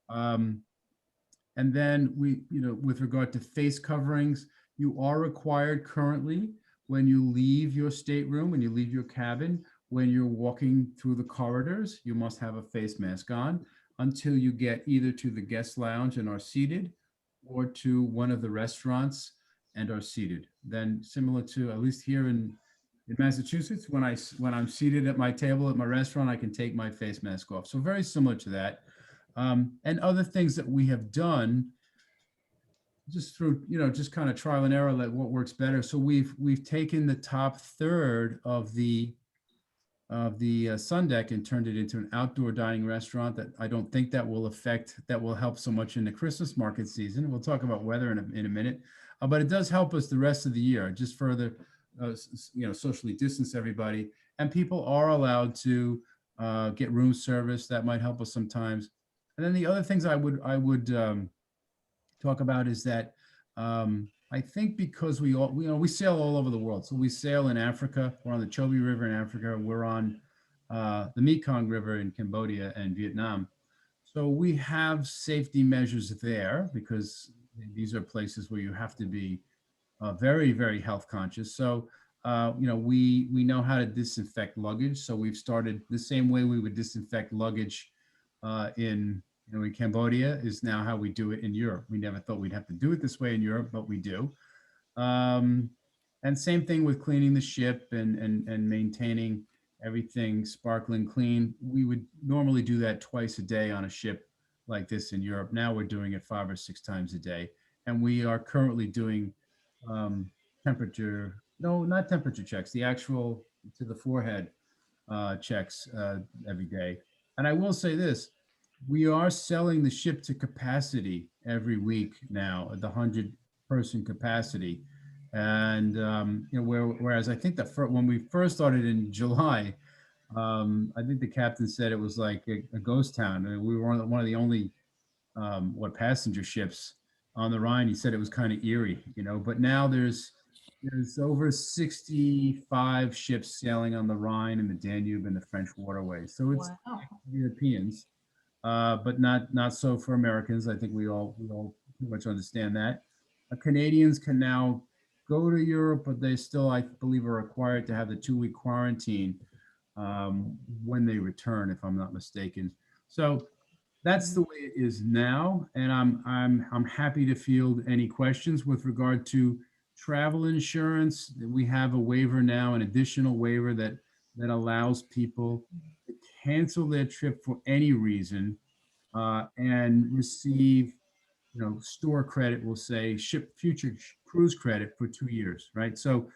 S2: And then with regard to face coverings, you are required currently when you leave your stateroom, when you leave your cabin, when you're walking through the corridors, you must have a face mask on until you get either to the guest lounge and are seated, or to one of the restaurants and are seated. Then similar to, at least here in Massachusetts, when I'm seated at my table at my restaurant, I can take my face mask off. So very similar to that. And other things that we have done just through, just kind of trial and error, like what works better. So we've taken the top third of the sun deck and turned it into an outdoor dining restaurant that I don't think that will help so much in the Christmas market season. We'll talk about weather in a minute, but it does help us the rest of the year, just further, socially distance everybody. And people are allowed to get room service. That might help us sometimes. And then the other things I would talk about is that I think because we sail all over the world. So we sail in Africa. We're on the Chobe River in Africa. We're on the Mekong River in Cambodia and Vietnam. So we have safety measures there because these are places where you have to be very, very health conscious. So we know how to disinfect luggage. So we've started the same way we would disinfect luggage in Cambodia is now how we do it in Europe. We never thought we'd have to do it this way in Europe, but we do. And same thing with cleaning the ship and maintaining everything sparkling clean. We would normally do that twice a day on a ship like this in Europe. Now we're doing it 5 or 6 times a day. And we are currently doing not temperature checks, the actual to the forehead checks every day. And I will say this, we are selling the ship to capacity every week now at the 100-person capacity. And, whereas I think when we first started in July, I think the captain said it was like a ghost town. I mean, we were one of the only, passenger ships on the Rhine. He said it was kind of eerie, but now there's over 65 ships sailing on the Rhine and the Danube and the French waterways. So it's Europeans. But not so for Americans. I think we all pretty much understand that. Canadians can now go to Europe, but they still, I believe, are required to have the 2-week quarantine when they return, if I'm not mistaken. So that's the way it is now, and I'm happy to field any questions with regard to travel insurance. We have a waiver now, an additional waiver that allows people to cancel their trip for any reason and receive, store credit, will say ship future cruise credit for 2 years, right? So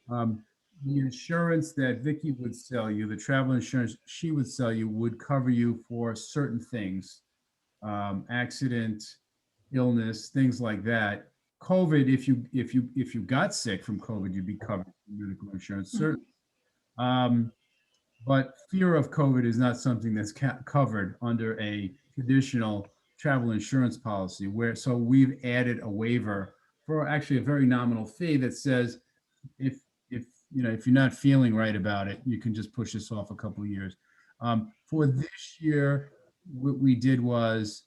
S2: the insurance that Vicky would sell you, the travel insurance she would sell you, would cover you for certain things, accident, illness, things like that. COVID, if you got sick from COVID, you'd be covered for medical insurance, certainly. But fear of COVID is not something that's covered under a traditional travel insurance policy. So we've added a waiver for actually a very nominal fee that says if you're not feeling right about it, you can just push this off a couple of years. For this year, what we did was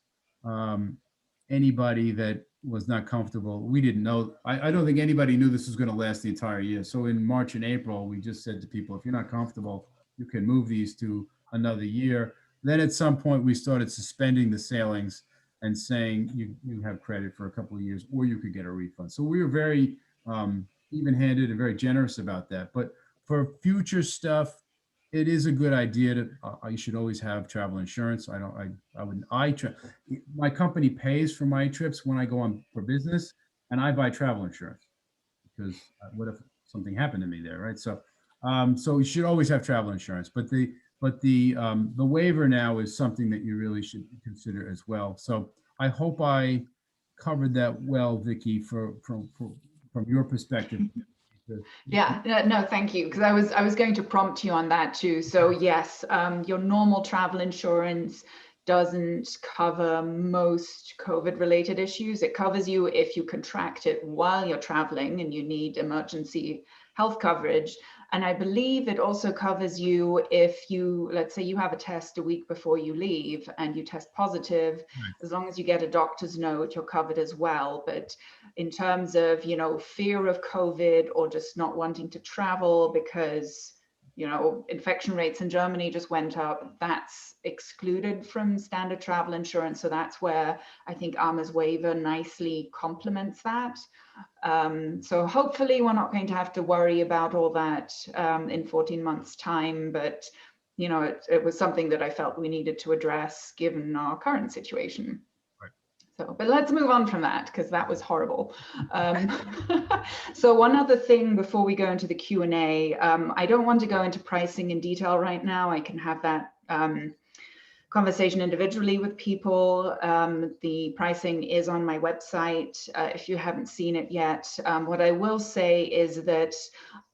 S2: anybody that was not comfortable, we didn't know. I don't think anybody knew this was going to last the entire year. So in March and April, we just said to people, if you're not comfortable, you can move these to another year. Then at some point, we started suspending the sailings and saying you have credit for a couple of years, or you could get a refund. So we were very even-handed and very generous about that. But for future stuff, it is a good idea to. You should always have travel insurance. My company pays for my trips when I go on for business, and I buy travel insurance because what if something happened to me there, right? So you should always have travel insurance. But the waiver now is something that you really should consider as well. So I hope I covered that well, Vicky, from your perspective.
S1: Yeah, no, thank you. Because I was going to prompt you on that too. So yes, your normal travel insurance doesn't cover most COVID related issues. It covers you if you contract it while you're traveling and you need emergency health coverage. And I believe it also covers you if you, let's say you have a test a week before you leave and you test positive,
S2: Right.
S1: As long as you get a doctor's note, you're covered as well. But in terms of, fear of COVID or just not wanting to travel because, infection rates in Germany just went up, that's excluded from standard travel insurance. So that's where I think Ama's waiver nicely complements that. So hopefully we're not going to have to worry about all that in 14 months' time, but it was something that I felt we needed to address given our current situation.
S2: Right.
S1: So, but let's move on from that because that was horrible. So one other thing before we go into the Q&A, I don't want to go into pricing in detail right now. I can have that conversation individually with people. The pricing is on my website if you haven't seen it yet. What I will say is that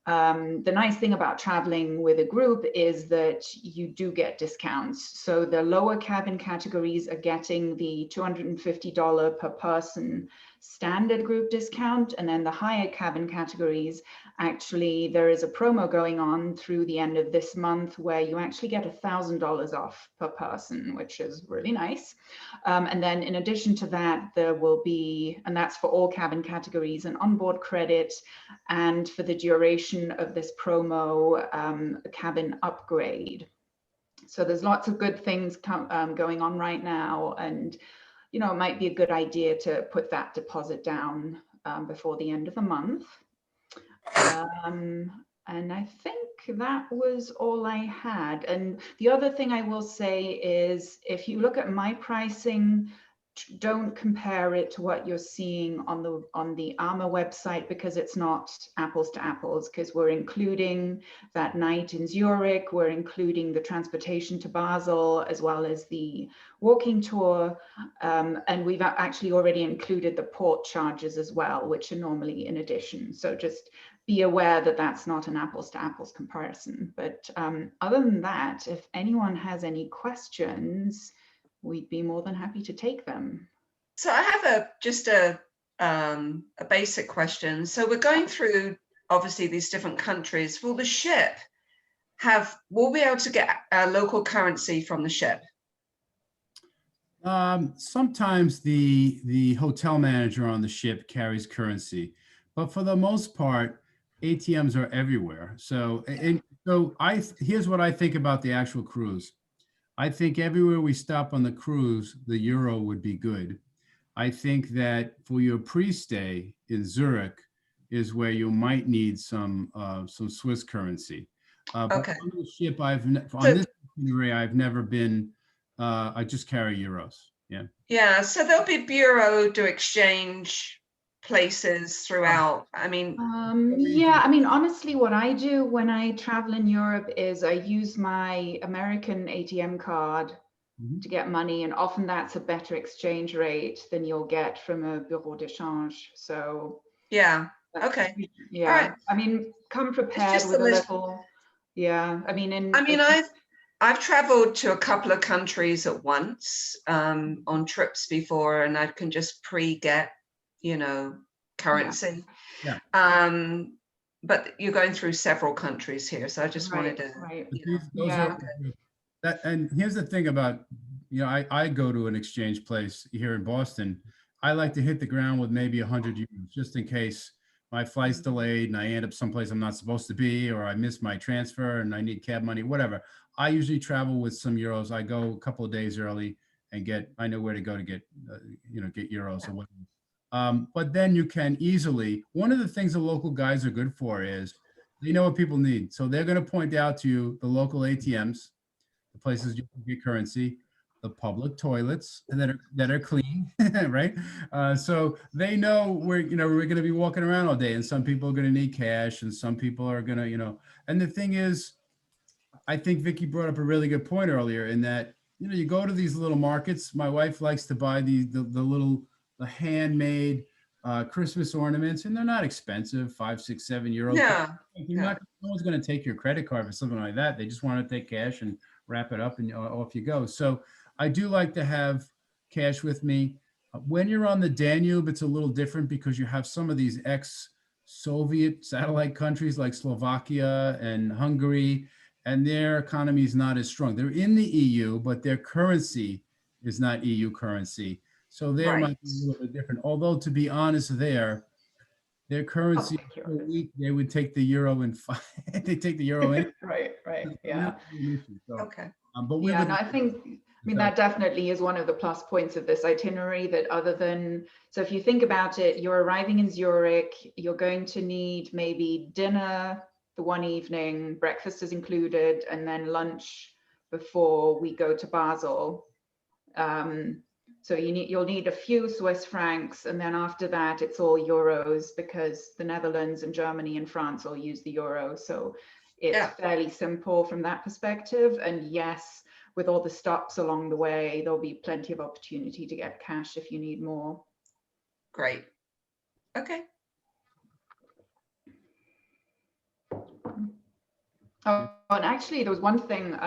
S1: the nice thing about traveling with a group is that you do get discounts. So the lower cabin categories are getting the $250 per person standard group discount. And then the higher cabin categories, actually, there is a promo going on through the end of this month where you actually get $1,000 off per person, which is really nice. And then in addition to that, there will be, and that's for all cabin categories, an onboard credit, and for the duration of this promo, a cabin upgrade. So there's lots of good things going on right now, and you know, it might be a good idea to put that deposit down before the end of the month. And I think that was all I had. And the other thing I will say is, if you look at my pricing, don't compare it to what you're seeing on the Ama website, because it's not apples to apples, because we're including that night in Zurich, we're including the transportation to Basel, as well as the walking tour, and we've actually already included the port charges as well, which are normally in addition. So just be aware that that's not an apples to apples comparison. But other than that, if anyone has any questions, we'd be more than happy to take them.
S3: So I have just a basic question. So we're going through obviously these different countries. Will the ship will we be able to get a local currency from the ship?
S2: Sometimes the hotel manager on the ship carries currency, but for the most part, ATMs are everywhere. So here's what I think about the actual cruise. I think everywhere we stop on the cruise, the euro would be good. I think that for your pre-stay in Zurich is where you might need some Swiss currency.
S3: Okay.
S2: On the ship, on this itinerary, I've never been. I just carry euros. Yeah. Yeah.
S3: So there'll be bureau to exchange places throughout. I mean,
S1: yeah, I mean, honestly, what I do when I travel in Europe is I use my American ATM card to get money, and often that's a better exchange rate than you'll get from a bureau d'échange. So
S3: yeah, okay,
S1: yeah. Right. I mean, come prepared with a little. Yeah, I mean,
S3: I've traveled to a couple of countries at once on trips before, and I can just pre-get, you know, currency.
S2: Yeah.
S3: But you're going through several countries here, so I just wanted to.
S1: Right.
S2: And here's the thing about, you know, I go to an exchange place here in Boston. I like to hit the ground with maybe 100 euros just in case my flight's delayed and I end up someplace I'm not supposed to be, or I miss my transfer and I need cab money, whatever. I usually travel with some euros. I go a couple of days early and I know where to go to get, get euros or whatever. But then you can easily, one of the things the local guys are good for is they know what people need. So they're going to point out to you the local ATMs, the places you can get currency, the public toilets that are clean, right? So they know we're going to be walking around all day, and some people are going to need cash, and some people are going to, and the thing is, I think Vicky brought up a really good point earlier in that, you go to these little markets. My wife likes to buy the little handmade Christmas ornaments, and they're not expensive, 5, 6, 7 euros.
S3: Yeah.
S2: No one's going to take your credit card for something like that. They just want to take cash and wrap it up and off you go. So I do like to have cash with me. When you're on the Danube, it's a little different because you have some of these ex-Soviet satellite countries like Slovakia and Hungary, and their economy is not as strong. They're in the EU, but their currency is not EU currency. So there might be a little bit different. Although, to be honest, their currency per week, they would take the euro and they take the euro in.
S1: Right. Yeah.
S2: So,
S3: okay.
S2: But
S1: I mean, that definitely is one of the plus points of this itinerary, that so if you think about it, you're arriving in Zurich, you're going to need maybe dinner the one evening, breakfast is included, and then lunch before we go to Basel. So you'll need a few Swiss francs, and then after that it's all euros, because the Netherlands and Germany and France all use the euro. So it's fairly simple from that perspective. And yes, with all the stops along the way, there'll be plenty of opportunity to get cash if you need more.
S3: Great. Okay.
S1: Oh, and actually there was one thing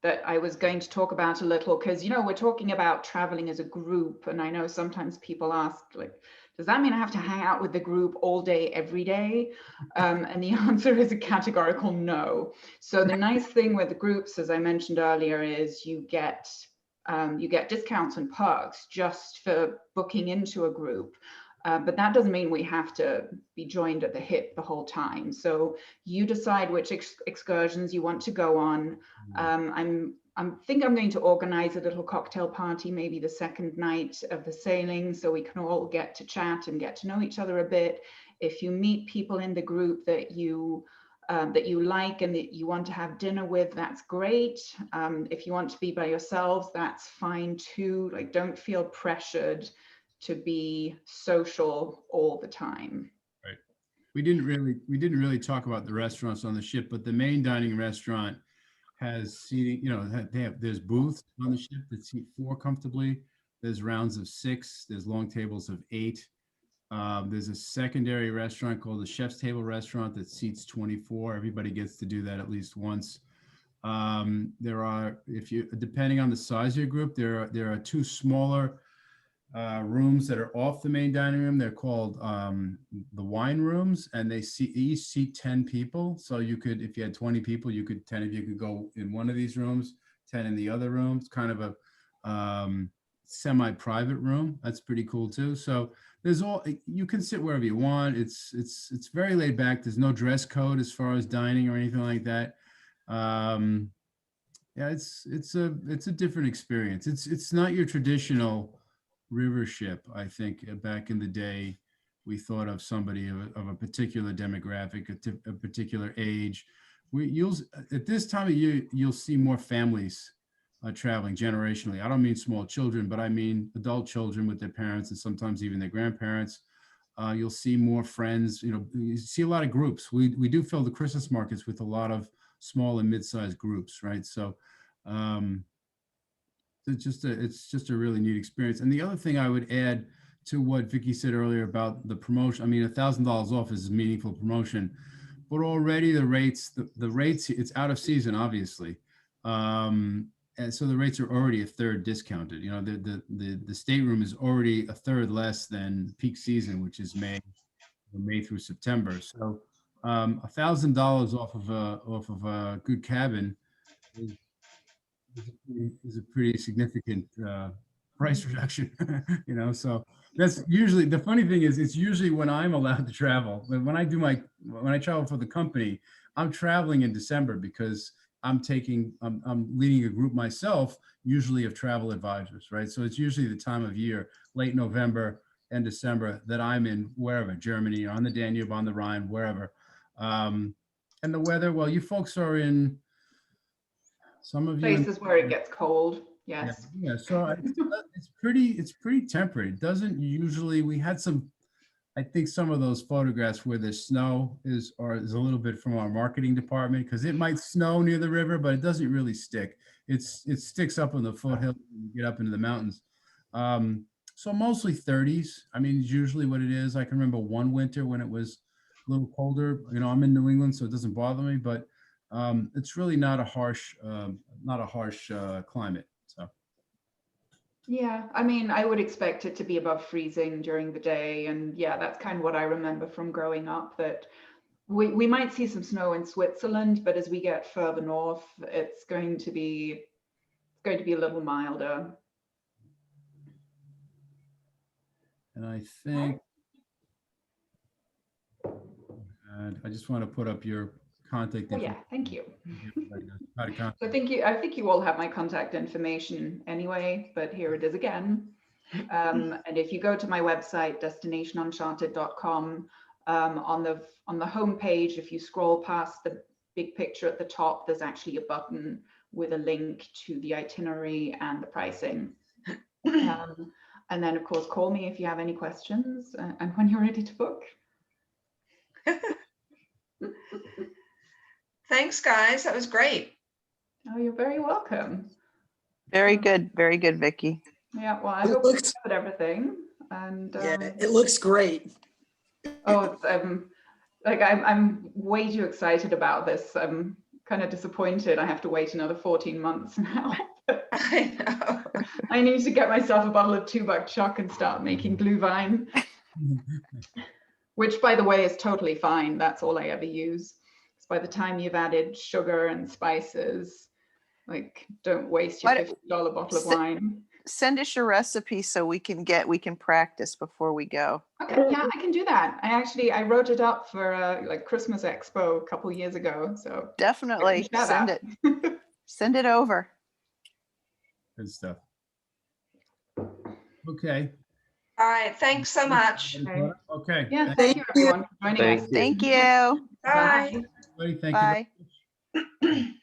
S1: that I was going to talk about a little, because, you know, we're talking about traveling as a group, and I know sometimes people ask, like, does that mean I have to hang out with the group all day, every day? And the answer is a categorical no. So the nice thing with the groups, as I mentioned earlier, is you get discounts and perks just for booking into a group. But that doesn't mean we have to be joined at the hip the whole time. So you decide which excursions you want to go on. I think I'm going to organize a little cocktail party, maybe the second night of the sailing, so we can all get to chat and get to know each other a bit. If you meet people in the group that you like and that you want to have dinner with, that's great. If you want to be by yourselves, that's fine too. Like, don't feel pressured to be social all the time.
S2: Right. We didn't really talk about the restaurants on the ship, but the main dining restaurant has seating, you know, there's booths on the ship that seat 4 comfortably. There's rounds of 6. There's long tables of 8. There's a secondary restaurant called the Chef's Table Restaurant that seats 24. Everybody gets to do that at least once. There are, depending on the size of your group, there are 2 smaller rooms that are off the main dining room. They're called the wine rooms, and they each seat 10 people. So you could, if you had 20 people, 10 of you could go in one of these rooms, 10 in the other room. It's kind of a semi-private room. That's pretty cool too. So you can sit wherever you want. It's very laid back. There's no dress code as far as dining or anything like that. Yeah, it's a different experience. It's not your traditional river ship. I think back in the day, we thought of somebody of a particular demographic, a particular age. At this time of year, you'll see more families traveling generationally. I don't mean small children, but I mean adult children with their parents and sometimes even their grandparents. You'll see more friends. You know, you see a lot of groups. We do fill the Christmas markets with a lot of small and mid-sized groups, right? So it's just a really neat experience. And the other thing I would add to what Vicky said earlier about the promotion, I mean, $1,000 off is a meaningful promotion, but already the rates, it's out of season, obviously. And so the rates are already a third discounted. You know, the stateroom is already a third less than peak season, which is May through September. So $1,000 off of a good cabin is a pretty significant price reduction. You know, so that's usually, the funny thing is, it's usually when I'm allowed to travel. When I travel for the company, I'm traveling in December because I'm leading a group myself, usually of travel advisors, right? So it's usually the time of year, late November and December, that I'm in wherever, Germany, on the Danube, on the Rhine, wherever. And the weather, well, you folks are in, some of you
S1: places where it gets cold. Yes.
S2: Yeah. So it's pretty temperate. It doesn't usually, we had I think some of those photographs where the snow is a little bit from our marketing department, because it might snow near the river, but it doesn't really stick. It sticks up on the foothill when you get up into the mountains. So mostly 30s. I mean, it's usually what it is. I can remember one winter when it was a little colder. You know, I'm in New England, so it doesn't bother me, but it's really not a harsh climate. So.
S1: Yeah, I mean, I would expect it to be above freezing during the day. And yeah, that's kind of what I remember from growing up, that we might see some snow in Switzerland, but as we get further north, it's going to be a little milder.
S2: And I think, I just want to put up your contact
S1: Oh
S2: information.
S1: yeah, thank you.
S2: How to contact.
S1: So I think you all have my contact information anyway, but here it is again. And if you go to my website, destinationuncharted.com, on the home page, if you scroll past the big picture at the top, there's actually a button with a link to the itinerary and the pricing. And then, of course, call me if you have any questions and when you're ready to book.
S3: Thanks, guys. That was great.
S1: Oh, you're very welcome.
S4: Very good, Vicky.
S1: Yeah, well, I
S5: It
S1: hope we
S5: looks-
S1: covered everything. And
S5: Yeah, it looks great.
S1: oh, it's, like I'm way too excited about this. I'm kind of disappointed. I have to wait another 14 months now.
S3: I know.
S1: I need to get myself a bottle of 2-buck choc and start making glühwein, which, by the way, is totally fine. That's all I ever use. So by the time you've added sugar and spices, like, don't waste your $50 bottle of wine.
S4: Send us your recipe so we can practice before we go.
S1: Okay, yeah, I can do that. I wrote it up for like Christmas Expo a couple years ago. So
S4: Definitely send it. Send it over.
S2: Good stuff. Okay.
S3: All right. Thanks so much.
S2: Okay.
S1: Yeah, thank you everyone for joining us.
S4: Thank you.
S3: Bye.
S2: Everybody, thank you.
S4: Bye.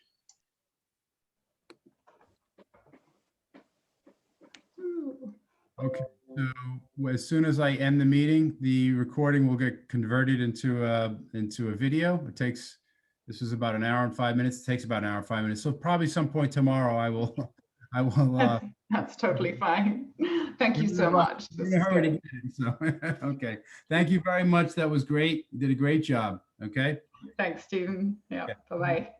S2: Okay, so as soon as I end the meeting, the recording will get converted into a video. This is about an hour and 5 minutes. It takes about an hour and 5 minutes. So probably some point tomorrow I will
S1: That's totally fine. Thank you so much. This is good.
S2: So, okay. Thank you very much. That was great. You did a great job. Okay.
S1: Thanks, Stephen. Yeah, bye-bye.